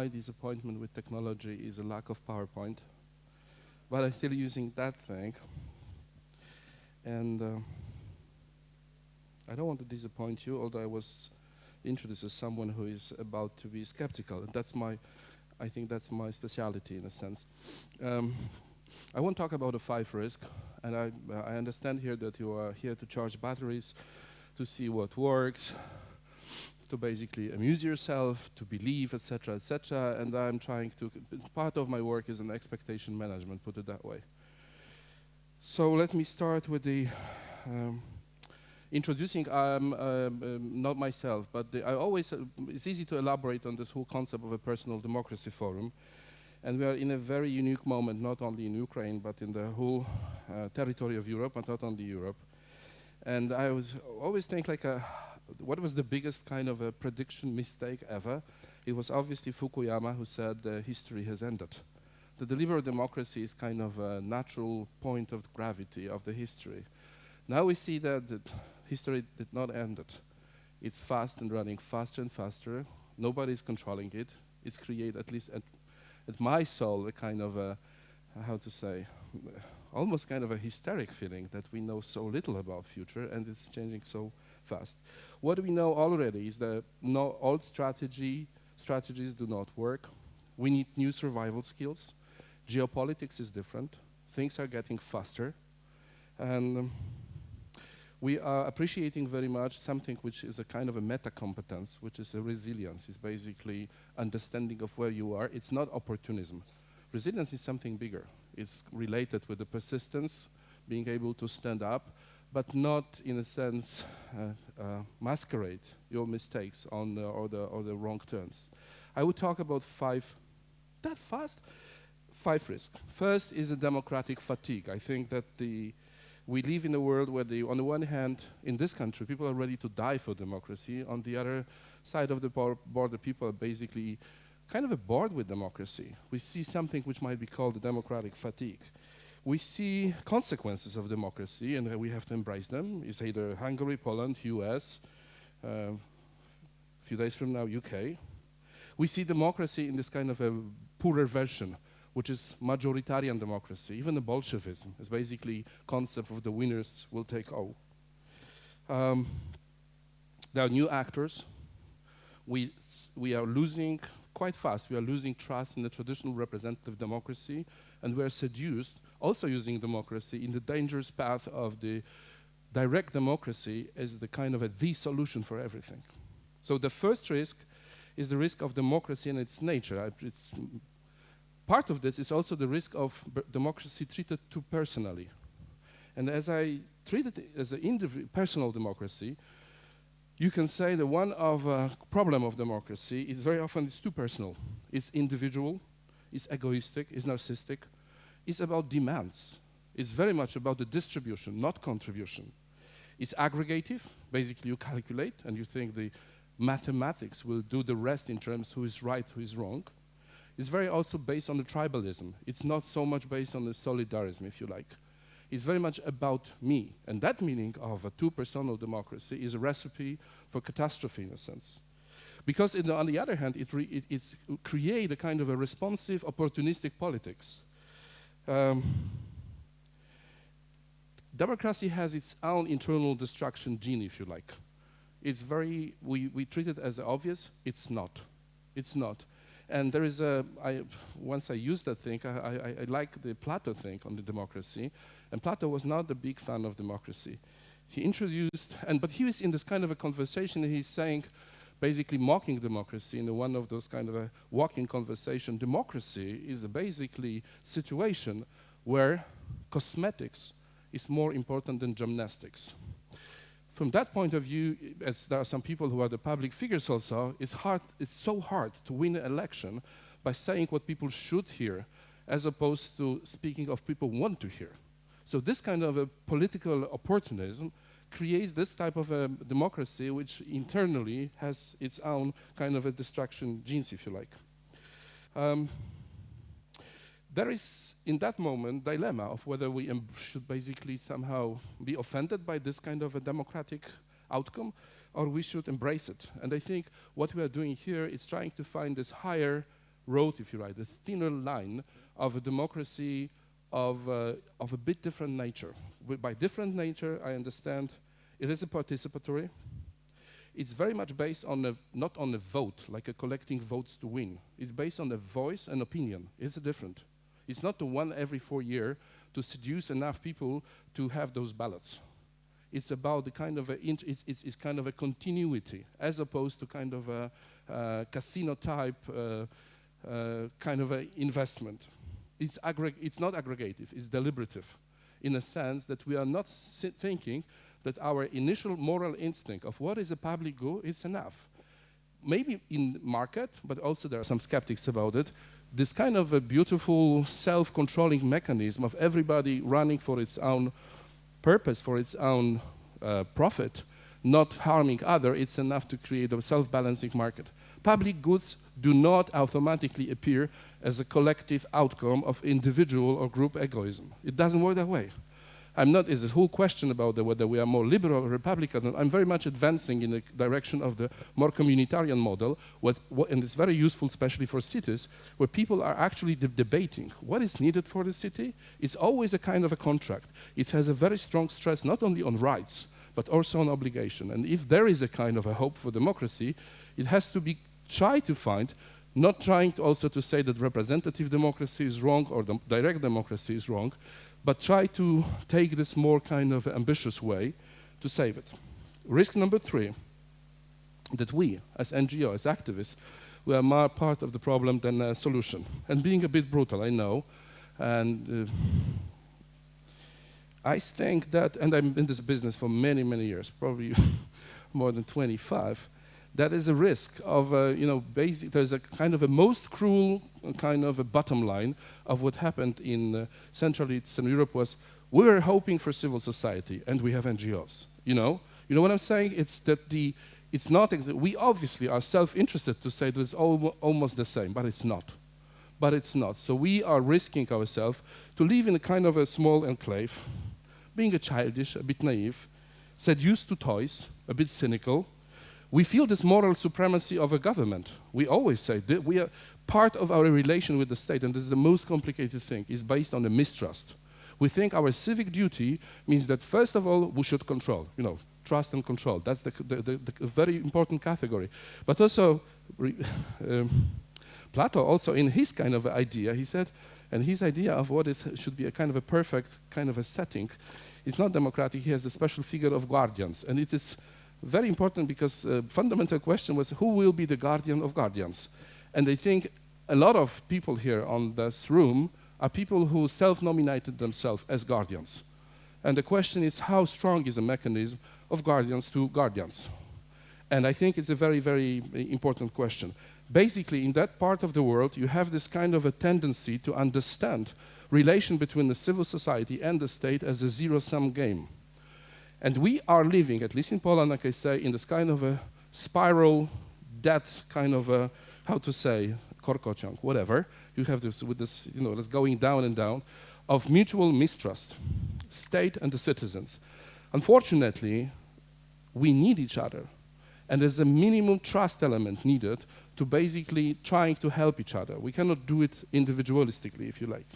my disappointment with technology is a lack of PowerPoint, but I'm still using that thing. And I don't want to disappoint you, although I was introduced as someone who is about to be skeptical. And that's I think that's my specialty in a sense. I won't talk about the 5 risks, and I understand here that you are here to charge batteries, to see what works, to basically amuse yourself, to believe, etc., etc. And I'm trying to, part of my work is an expectation management, put it that way. So let me start with the introducing, not myself, but it's easy to elaborate on this whole concept of a personal democracy forum. And we are in a very unique moment, not only in Ukraine, but in the whole territory of Europe, but not only Europe. And I always think like, what was the biggest kind of a prediction mistake ever? It was obviously Fukuyama who said history has ended. The liberal democracy is kind of a natural point of gravity of the history. Now we see that history did not end it. It's fast and running faster and faster. Nobody's controlling it. It's created, at least at my soul, a kind of a, how to say, almost kind of a hysteric feeling that we know so little about future and it's changing so fast. What we know already is that old strategies do not work. We need new survival skills. Geopolitics is different. Things are getting faster. And we are appreciating very much something which is a kind of a meta competence, which is a resilience. It's basically understanding of where you are. It's not opportunism. Resilience is something bigger. It's related with the persistence, being able to stand up, but not in a sense masquerade your mistakes on or the wrong turns. I would talk about 5 risks. First is a democratic fatigue. I think that we live in a world where on the one hand, in this country, people are ready to die for democracy. On the other side of the border, people are basically kind of bored with democracy. We see something which might be called the democratic fatigue. We see consequences of democracy, and we have to embrace them. It's either Hungary, Poland, US, a few days from now, UK. We see democracy in this kind of a poorer version, which is majoritarian democracy. Even the Bolshevism is basically concept of the winners will take all. There are new actors. We are losing quite fast. We are losing trust in the traditional representative democracy, and we are seduced, also using democracy, in the dangerous path of the direct democracy as the kind of the solution for everything. So the first risk is the risk of democracy and its nature. Part of this is also the risk of democracy treated too personally. And as I treat it as an personal democracy, you can say that one problem of democracy is very often it's too personal. It's individual, it's egoistic, it's narcissistic, it's about demands. It's very much about the distribution, not contribution. It's aggregative, basically you calculate and you think the mathematics will do the rest in terms who is right, who is wrong. It's very also based on the tribalism. It's not so much based on the solidarism, if you like. It's very much about me. And that meaning of a too-personal democracy is a recipe for catastrophe, in a sense. Because on the other hand, it's create a kind of a responsive, opportunistic politics. Democracy has its own internal destruction gene, if you like. It's very, we treat it as obvious. It's not. It's not. And there is once I used that thing, I like the Plato thing on the democracy. And Plato was not a big fan of democracy. He introduced, but he was in this kind of a conversation, and he's saying, basically mocking democracy in one of those kind of a walking conversation. Democracy is a basically situation where cosmetics is more important than gymnastics. From that point of view, as there are some people who are the public figures also, it's so hard to win an election by saying what people should hear, as opposed to speaking of people want to hear. So this kind of a political opportunism creates this type of a democracy which internally has its own kind of a destruction genes, if you like. There is, in that moment, dilemma of whether we should basically somehow be offended by this kind of a democratic outcome, or we should embrace it. And I think what we are doing here is trying to find this higher road, if you like, the thinner line of a democracy of a bit different nature. By different nature, I understand it is a participatory. It's very much based on not on a vote, like a collecting votes to win. It's based on a voice and opinion. It's different. It's not the one every 4 years to seduce enough people to have those ballots. It's about the kind of it's kind of a continuity, as opposed to kind of a casino type kind of a investment. It's not aggregative, it's deliberative, in a sense that we are not thinking that our initial moral instinct of what is a public good is enough. Maybe in market, but also there are some skeptics about it, this kind of a beautiful self-controlling mechanism of everybody running for its own purpose, for its own profit, not harming others, it's enough to create a self-balancing market. Public goods do not automatically appear as a collective outcome of individual or group egoism. It doesn't work that way. It's a whole question about whether we are more liberal or Republican. I'm very much advancing in the direction of the more communitarian model, and it's very useful, especially for cities, where people are actually debating what is needed for the city. It's always a kind of a contract. It has a very strong stress not only on rights, but also on obligation. And if there is a kind of a hope for democracy, it has to be tried to find, not trying to also to say that representative democracy is wrong or the direct democracy is wrong, but try to take this more kind of ambitious way to save it. Risk number 3, that we, as NGO, as activists, we are more part of the problem than a solution. And being a bit brutal, I know, and I think that, and I'm in this business for many, many years, probably more than 25, that is a risk of, there's a kind of a most cruel kind of a bottom line of what happened in Central Eastern Europe was, we were hoping for civil society and we have NGOs, You know what I'm saying? It's that it's not, we obviously are self-interested to say that it's almost the same, but it's not. But it's not. So we are risking ourselves to live in a kind of a small enclave, being a childish, a bit naive, seduced to toys, a bit cynical. We feel this moral supremacy of a government. We always say that we are part of our relation with the state, and this is the most complicated thing, is based on a mistrust. We think our civic duty means that first of all, we should control, trust and control. That's the very important category. But also, Plato also in his kind of idea, he said, and his idea of what should be a kind of a perfect kind of a setting, it's not democratic. He has the special figure of guardians, and it is very important because fundamental question was who will be the guardian of guardians? And I think a lot of people here on this room are people who self-nominated themselves as guardians. And the question is how strong is a mechanism of guardians to guardians? And I think it's a very, very important question. Basically, in that part of the world, you have this kind of a tendency to understand relation between the civil society and the state as a zero-sum game. And we are living, at least in Poland, like I say, in this kind of a spiral, death kind of a, how to say, korkociąg, whatever. You have this, with this, that's going down and down, of mutual mistrust, state and the citizens. Unfortunately, we need each other. And there's a minimum trust element needed to basically trying to help each other. We cannot do it individualistically, if you like.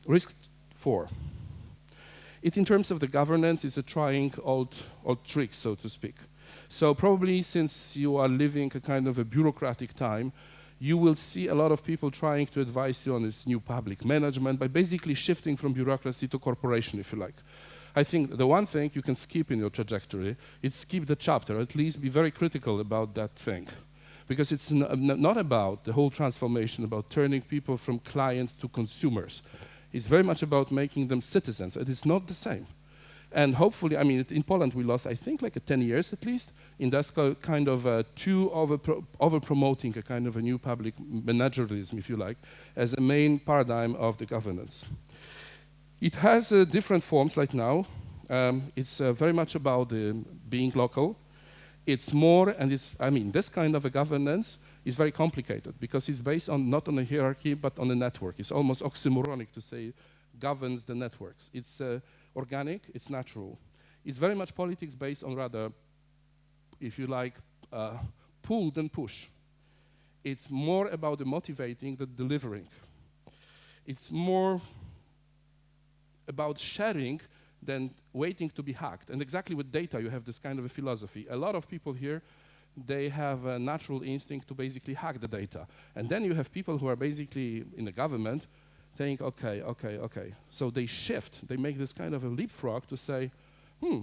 Risk 4. It, in terms of the governance, is a trying old trick, so to speak. So probably since you are living a kind of a bureaucratic time, you will see a lot of people trying to advise you on this new public management by basically shifting from bureaucracy to corporation, if you like. I think the one thing you can skip in your trajectory is skip the chapter, at least be very critical about that thing. Because it's not about the whole transformation, about turning people from client to consumers. It's very much about making them citizens. It is not the same. And hopefully, I mean, in Poland we lost, I think, like 10 years at least, in that kind of over-promoting a kind of a new public managerialism, if you like, as a main paradigm of the governance. It has different forms like now. It's very much about being local. It's more, and this kind of a governance is very complicated because it's based on not on a hierarchy but on a network. It's almost oxymoronic to say governs the networks. It's organic, it's natural. It's very much politics based on rather, if you like, pull than push. it's more about the motivating than delivering. It's more about sharing than waiting to be hacked. And exactly with data, you have this kind of a philosophy. A lot of people here, they have a natural instinct to basically hack the data. And then you have people who are basically in the government saying, okay. So they shift, they make this kind of a leapfrog to say,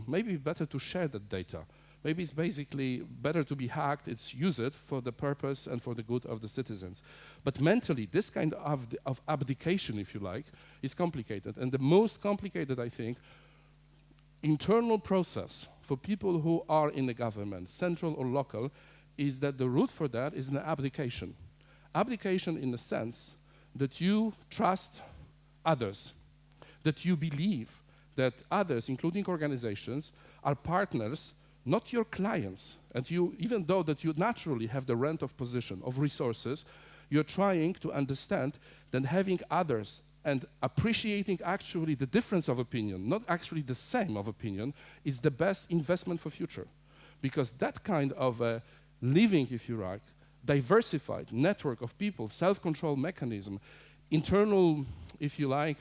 maybe better to share that data. Maybe it's basically better to be hacked, it's use it for the purpose and for the good of the citizens. But mentally, this kind of abdication, if you like, is complicated. And the most complicated, I think, internal process for people who are in the government, central or local, is that the root for that is an abdication. Abdication in the sense that you trust others, that you believe that others, including organizations, are partners, not your clients. And you, even though that you naturally have the rent of position, of resources, you're trying to understand that having others and appreciating actually the difference of opinion, not actually the same of opinion, is the best investment for future. Because that kind of living, if you like, diversified network of people, self-control mechanism, internal, if you like,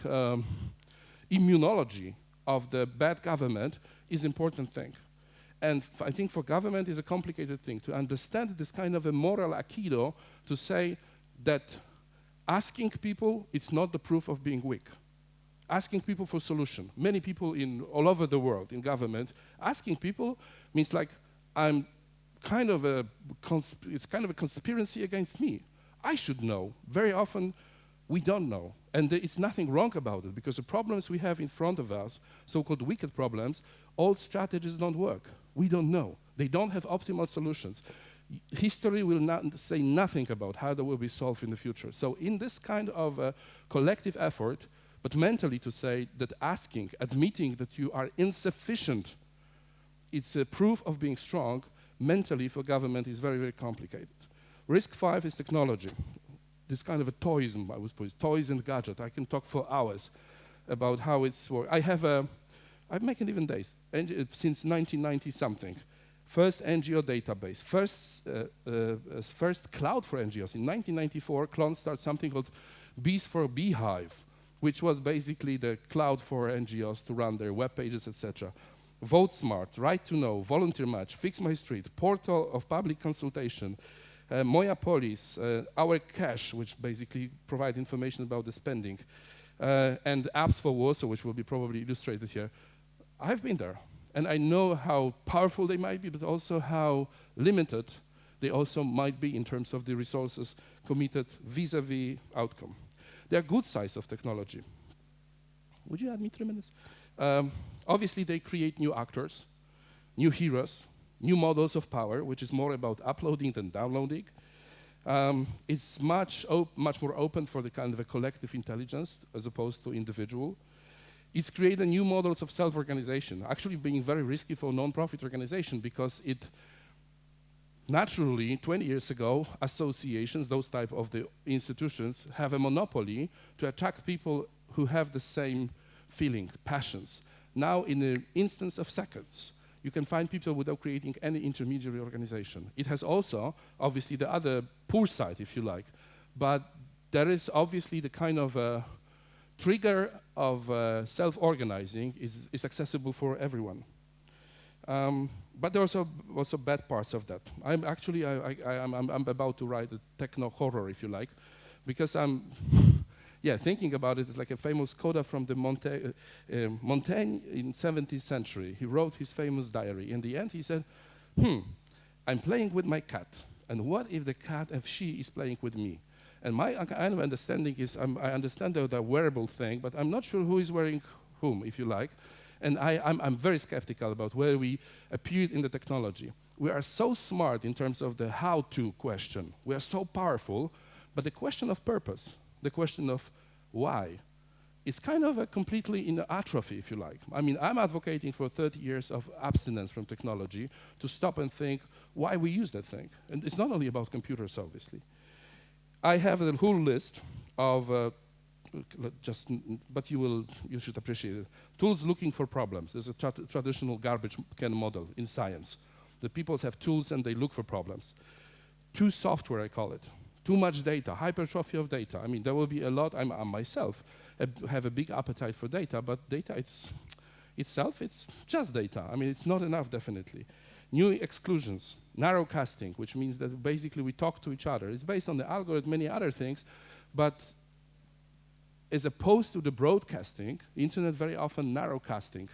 immunology of the bad government is important thing. And I think for government is a complicated thing to understand this kind of a moral aikido to say that asking people, it's not the proof of being weak. Asking people for solution. Many people all over the world in government, asking people means like, it's kind of a conspiracy against me. I should know. Very often, we don't know. And it's nothing wrong about it, because the problems we have in front of us, so-called wicked problems, all strategies don't work. We don't know. They don't have optimal solutions. History will not say nothing about how they will be solved in the future. So in this kind of collective effort, but mentally to say that asking, admitting that you are insufficient, it's a proof of being strong, mentally for government is very, very complicated. Risk 5 is technology. This kind of a toyism, I would put it, toys and gadget. I can talk for hours about how it's worked. I've made even days, since 1990 something. First NGO database, first cloud for NGOs. In 1994, Clone started something called Bees for Beehive, which was basically the cloud for NGOs to run their web pages, etc. Vote Smart, Right to Know, Volunteer Match, Fix My Street, Portal of Public Consultation, Moja Police, Our Cash, which basically provide information about the spending, and apps for Warsaw, which will be probably illustrated here. I've been there, and I know how powerful they might be, but also how limited they also might be in terms of the resources committed vis-a-vis outcome. They are good sides of technology. Would you add me 3 minutes? Obviously, they create new actors, new heroes, new models of power, which is more about uploading than downloading. It's much more open for the kind of a collective intelligence as opposed to individual. It's created new models of self-organization, actually being very risky for non-profit organization, because it naturally, 20 years ago, associations, those type of the institutions, have a monopoly to attract people who have the same feelings, passions. Now, in an instance of seconds, you can find people without creating any intermediary organization. It has also, obviously, the other poor side, if you like, but there is obviously the kind of trigger of self-organizing is accessible for everyone. But there are also bad parts of that. I'm about to write a techno horror, if you like, because I'm thinking about it. It's like a famous coda from the Montaigne in 17th century. He wrote his famous diary. In the end, he said, I'm playing with my cat, and what if the cat, if she is playing with me? And my kind of understanding is, I understand the wearable thing, but I'm not sure who is wearing whom, if you like. And I'm very skeptical about where we appeared in the technology. We are so smart in terms of the how-to question. We are so powerful, but the question of purpose, the question of why, it's kind of a completely in atrophy, if you like. I mean, I'm advocating for 30 years of abstinence from technology to stop and think why we use that thing. And it's not only about computers, obviously. I have a whole list of, but you should appreciate it. Tools looking for problems. There's a traditional garbage can model in science. The people have tools and they look for problems. Choose software, I call it. too much data, hypertrophy of data. I mean, there will be a lot. I myself have a big appetite for data, but data itself, it's just data. I mean, it's not enough, definitely. New exclusions, narrow casting, which means that basically we talk to each other. It's based on the algorithm, many other things, but as opposed to the broadcasting, internet very often narrow casting.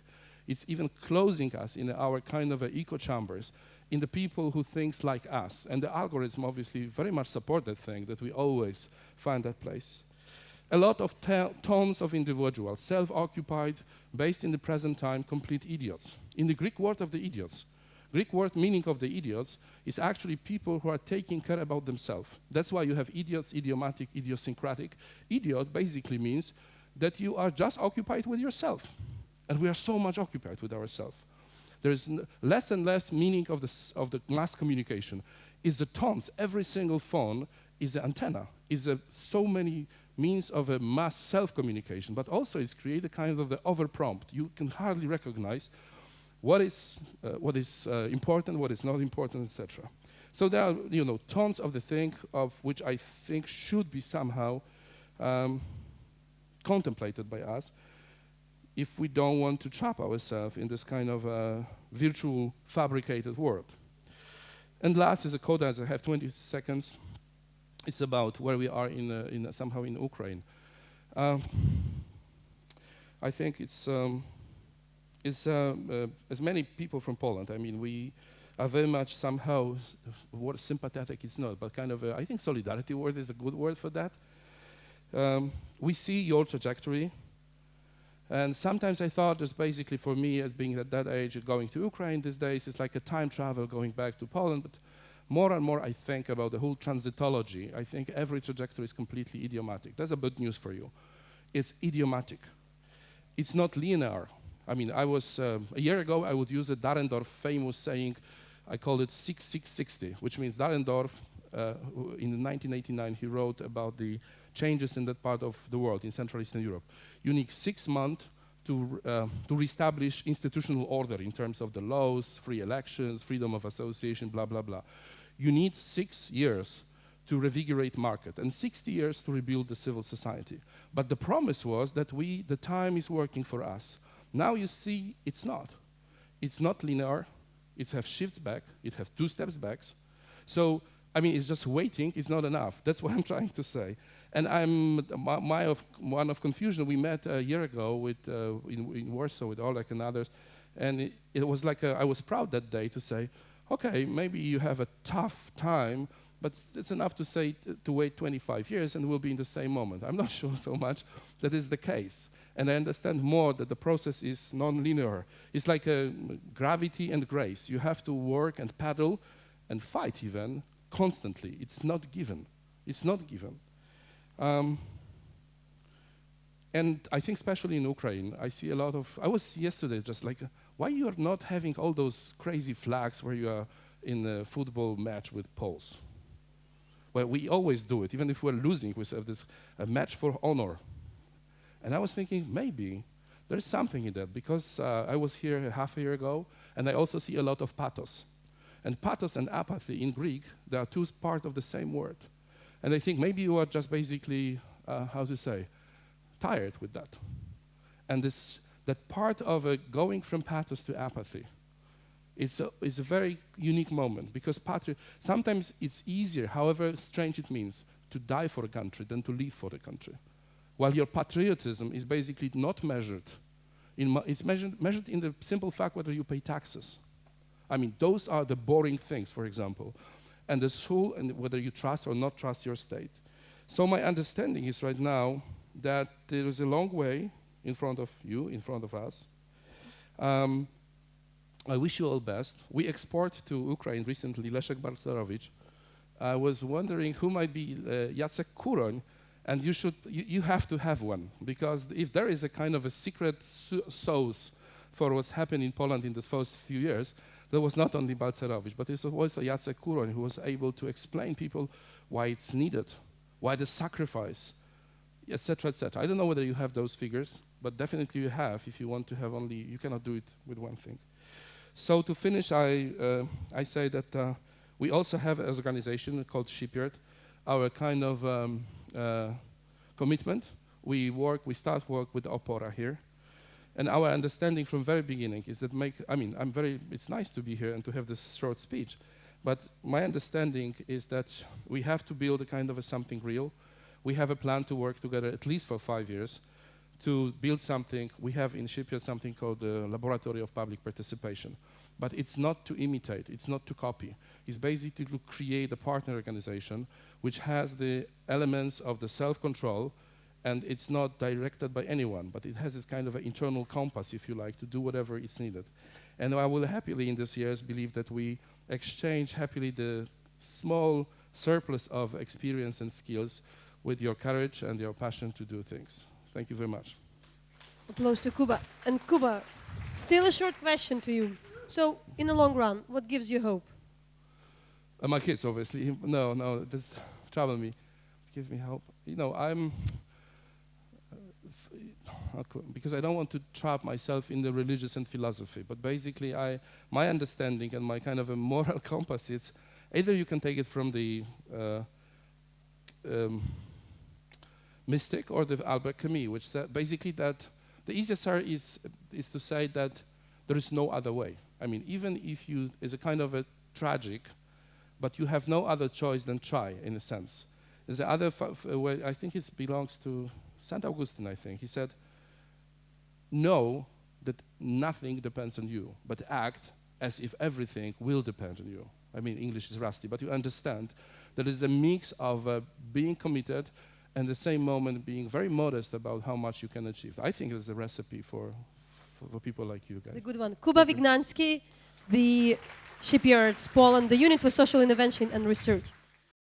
It's even closing us in our kind of echo chambers in the people who think like us. And the algorithm obviously very much support that thing, that we always find that place. A lot of tons of individuals, self-occupied, based in the present time, complete idiots. In the Greek word of the idiots, Greek word meaning of the idiots is actually people who are taking care about themselves. That's why you have idiots, idiomatic, idiosyncratic. Idiot basically means that you are just occupied with yourself. And we are so much occupied with ourselves. There is less and less meaning of the mass communication. It's the tons. Every single phone is an antenna, is so many means of a mass self-communication, but also it's created kind of the over-prompt. You can hardly recognize what is important, what is not important, etc. So there are, tons of the thing of which I think should be somehow contemplated by us if we don't want to trap ourselves in this kind of virtual fabricated world. And last is a coda, as I have 20 seconds. It's about where we are somehow in Ukraine. I think it's as many people from Poland. I mean, we are very much somehow, what sympathetic it's not, but kind of, I think solidarity word is a good word for that. We see your trajectory. And sometimes I thought, just basically for me, as being at that age, going to Ukraine these days, is like a time travel going back to Poland. But more and more I think about the whole transitology. I think every trajectory is completely idiomatic. That's a good news for you. It's idiomatic. It's not linear. I mean, I was, a year ago, I would use the Dahrendorf famous saying, I called it 6660, which means Dahrendorf, in 1989, he wrote about the changes in that part of the world, in Central Eastern Europe. You need 6 months to reestablish institutional order in terms of the laws, free elections, freedom of association, blah, blah, blah. You need 6 years to revigorate market and 60 years to rebuild the civil society. But the promise was that the time is working for us. Now you see it's not. It's not linear. It has shifts back. It has 2 steps back. So, I mean, it's just waiting. It's not enough. That's what I'm trying to say. And one of confusion. We met a year ago with, in Warsaw with Oleg and others. And it was like, I was proud that day to say, okay, maybe you have a tough time, but it's enough to say to wait 25 years and we'll be in the same moment. I'm not sure so much that is the case. And I understand more that the process is non-linear. It's like a gravity and grace. You have to work and paddle and fight even constantly. It's not given. It's not given. And I think especially in Ukraine, I see a lot of, I was yesterday just like, why you are not having all those crazy flags where you are in a football match with Poles? Well, we always do it, even if we're losing, we have this match for honor. And I was thinking, maybe there's something in that, because I was here half a year ago, and I also see a lot of pathos. And pathos and apathy in Greek, they are 2 parts of the same word. And I think maybe you are just basically, tired with that. And that part of going from pathos to apathy, it's a very unique moment, because sometimes it's easier, however strange it means, to die for a country than to live for the country. While your patriotism is basically not measured, it's measured in the simple fact whether you pay taxes. I mean, those are the boring things, for example. And and whether you trust or not trust your state. So my understanding is right now that there is a long way in front of you, in front of us. I wish you all best. We export to Ukraine recently Leszek Balcerowicz. I was wondering who might be Jacek Kuroń, and you have to have one, because if there is a kind of a secret sauce for what's happened in Poland in the first few years, there was not only Balcerowicz, but there was also Jacek Kuroń, who was able to explain people why it's needed, why the sacrifice, etc., etc. I don't know whether you have those figures, but definitely you have. If you want to have only, you cannot do it with one thing. So to finish, I say that we also have an organization called Shipyard. our kind of commitment. We start work with ОПОРА here. And our understanding from very beginning is that it's nice to be here and to have this short speech, but my understanding is that we have to build a kind of something real. We have a plan to work together at least for 5 years to build something. We have in Shipyard something called the Laboratory of Public Participation. But it's not to imitate, it's not to copy. It's basically to create a partner organization which has the elements of the self-control, and it's not directed by anyone, but it has this kind of an internal compass, if you like, to do whatever is needed. And I will happily in these years believe that we exchange happily the small surplus of experience and skills with your courage and your passion to do things. Thank you very much. Applause to Kuba. And Kuba, still a short question to you. So, in the long run, what gives you hope? My kids, obviously. No, this trouble me. It gives me hope. You know, because I don't want to trap myself in the religious and philosophy, but basically my understanding and my kind of a moral compass is either you can take it from the mystic or the Albert Camus, which said basically that the easiest answer is to say that there is no other way. I mean, even if you is a kind of a tragic, but you have no other choice than try, in a sense. There's the other way, I think it belongs to St. Augustine, I think. He said, know that nothing depends on you, but act as if everything will depend on you. I mean, English is rusty, but you understand that it's a mix of being committed and at the same moment being very modest about how much you can achieve. I think it's the recipe for people like you guys. The good one. Kuba Wygnański, the Shipyards Poland, the Unit for Social Innovation and Research.